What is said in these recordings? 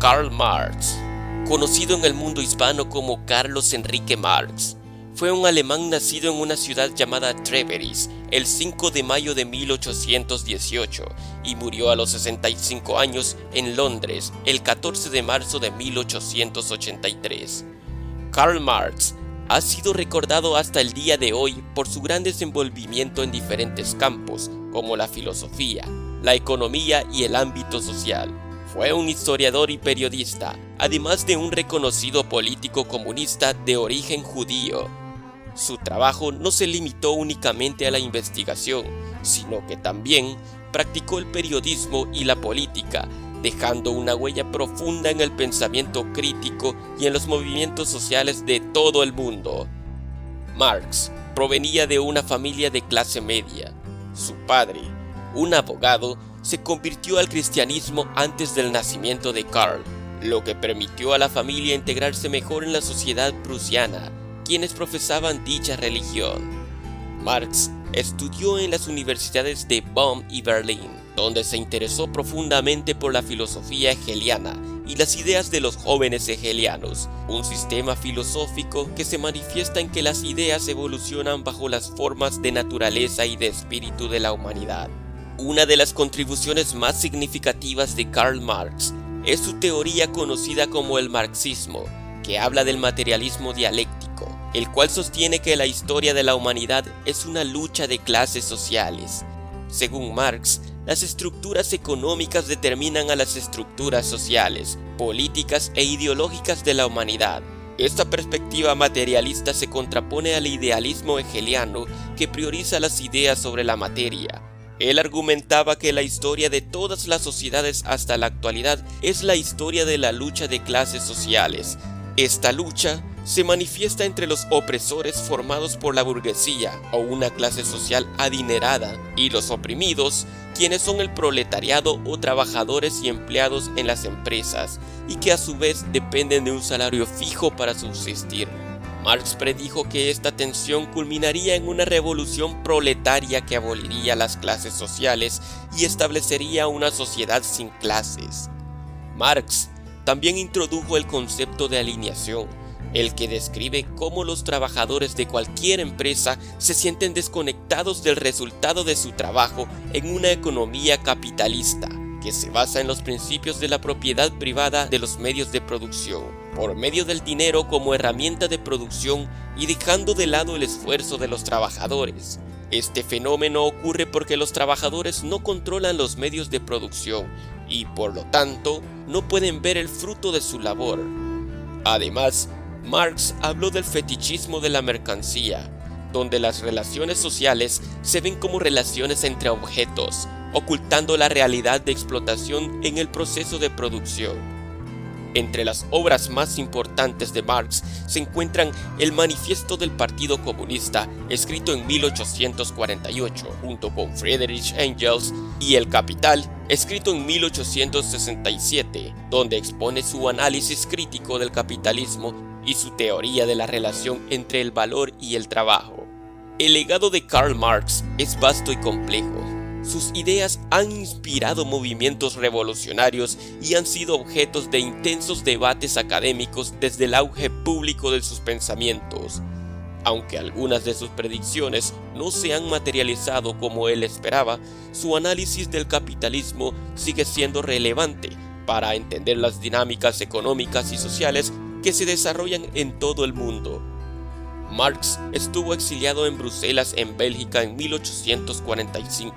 Karl Marx, conocido en el mundo hispano como Carlos Enrique Marx. Fue un alemán nacido en una ciudad llamada Treveris el 5 de mayo de 1818 y murió a los 65 años en Londres el 14 de marzo de 1883. Karl Marx ha sido recordado hasta el día de hoy por su gran desenvolvimiento en diferentes campos, como la filosofía, la economía y el ámbito social. Fue un historiador y periodista, además de un reconocido político comunista de origen judío. Su trabajo no se limitó únicamente a la investigación, sino que también practicó el periodismo y la política, dejando una huella profunda en el pensamiento crítico y en los movimientos sociales de todo el mundo. Marx provenía de una familia de clase media. Su padre, un abogado, se convirtió al cristianismo antes del nacimiento de Karl, lo que permitió a la familia integrarse mejor en la sociedad prusiana, quienes profesaban dicha religión. Marx estudió en las universidades de Bonn y Berlín, donde se interesó profundamente por la filosofía hegeliana y las ideas de los jóvenes hegelianos, un sistema filosófico que se manifiesta en que las ideas evolucionan bajo las formas de naturaleza y de espíritu de la humanidad. Una de las contribuciones más significativas de Karl Marx es su teoría conocida como el marxismo, que habla del materialismo dialéctico, el cual sostiene que la historia de la humanidad es una lucha de clases sociales. Según Marx, las estructuras económicas determinan a las estructuras sociales, políticas e ideológicas de la humanidad. Esta perspectiva materialista se contrapone al idealismo hegeliano que prioriza las ideas sobre la materia. Él argumentaba que la historia de todas las sociedades hasta la actualidad es la historia de la lucha de clases sociales. Esta lucha se manifiesta entre los opresores formados por la burguesía o una clase social adinerada y los oprimidos, quienes son el proletariado o trabajadores y empleados en las empresas y que a su vez dependen de un salario fijo para subsistir. Marx predijo que esta tensión culminaría en una revolución proletaria que aboliría las clases sociales y establecería una sociedad sin clases. Marx también introdujo el concepto de alineación, el que describe cómo los trabajadores de cualquier empresa se sienten desconectados del resultado de su trabajo en una economía capitalista, que se basa en los principios de la propiedad privada de los medios de producción, por medio del dinero como herramienta de producción y dejando de lado el esfuerzo de los trabajadores. Este fenómeno ocurre porque los trabajadores no controlan los medios de producción y, por lo tanto, no pueden ver el fruto de su labor. Además, Marx habló del fetichismo de la mercancía, donde las relaciones sociales se ven como relaciones entre objetos, ocultando la realidad de explotación en el proceso de producción. Entre las obras más importantes de Marx se encuentran el Manifiesto del Partido Comunista, escrito en 1848, junto con Friedrich Engels, y El Capital, escrito en 1867, donde expone su análisis crítico del capitalismo y su teoría de la relación entre el valor y el trabajo. El legado de Karl Marx es vasto y complejo. Sus ideas han inspirado movimientos revolucionarios y han sido objetos de intensos debates académicos desde el auge público de sus pensamientos. Aunque algunas de sus predicciones no se han materializado como él esperaba, su análisis del capitalismo sigue siendo relevante para entender las dinámicas económicas y sociales que se desarrollan en todo el mundo. Marx estuvo exiliado en Bruselas, en Bélgica, en 1845,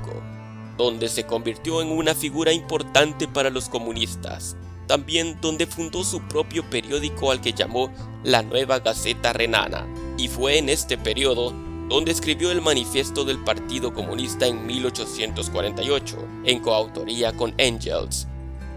donde se convirtió en una figura importante para los comunistas. También donde fundó su propio periódico al que llamó La Nueva Gaceta Renana, y fue en este periodo donde escribió el Manifiesto del Partido Comunista en 1848, en coautoría con Engels.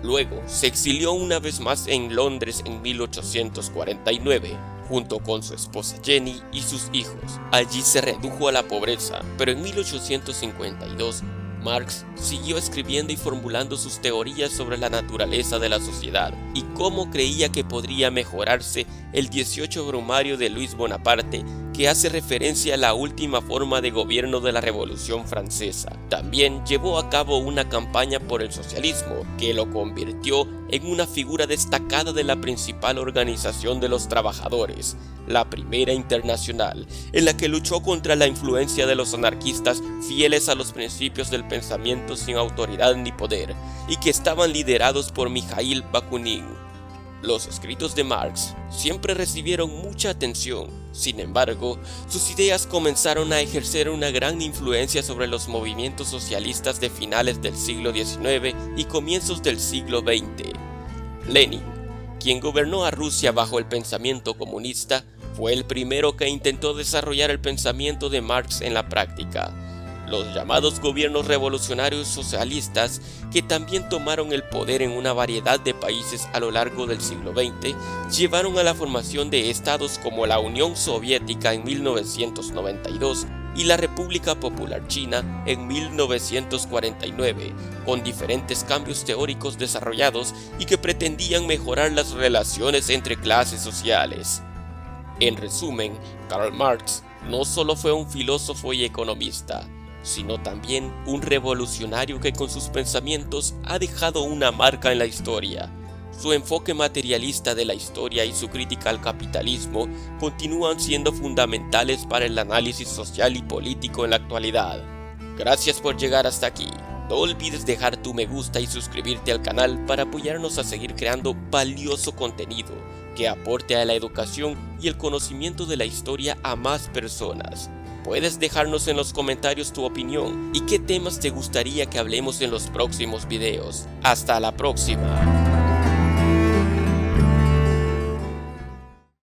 Luego se exilió una vez más en Londres en 1849, junto con su esposa Jenny y sus hijos. Allí se redujo a la pobreza, pero en 1852 Marx siguió escribiendo y formulando sus teorías sobre la naturaleza de la sociedad y cómo creía que podría mejorarse el 18 brumario de Luis Bonaparte que hace referencia a la última forma de gobierno de la Revolución Francesa. También llevó a cabo una campaña por el socialismo, que lo convirtió en una figura destacada de la principal organización de los trabajadores, la Primera Internacional, en la que luchó contra la influencia de los anarquistas fieles a los principios del pensamiento sin autoridad ni poder, y que estaban liderados por Mikhail Bakunin. Los escritos de Marx siempre recibieron mucha atención. Sin embargo, sus ideas comenzaron a ejercer una gran influencia sobre los movimientos socialistas de finales del siglo XIX y comienzos del siglo XX. Lenin, quien gobernó a Rusia bajo el pensamiento comunista, fue el primero que intentó desarrollar el pensamiento de Marx en la práctica. Los llamados gobiernos revolucionarios socialistas, que también tomaron el poder en una variedad de países a lo largo del siglo XX, llevaron a la formación de estados como la Unión Soviética en 1992 y la República Popular China en 1949, con diferentes cambios teóricos desarrollados y que pretendían mejorar las relaciones entre clases sociales. En resumen, Karl Marx no solo fue un filósofo y economista, sino también un revolucionario que con sus pensamientos ha dejado una marca en la historia. Su enfoque materialista de la historia y su crítica al capitalismo continúan siendo fundamentales para el análisis social y político en la actualidad. Gracias por llegar hasta aquí. No olvides dejar tu me gusta y suscribirte al canal para apoyarnos a seguir creando valioso contenido que aporte a la educación y el conocimiento de la historia a más personas. Puedes dejarnos en los comentarios tu opinión y qué temas te gustaría que hablemos en los próximos videos. Hasta la próxima.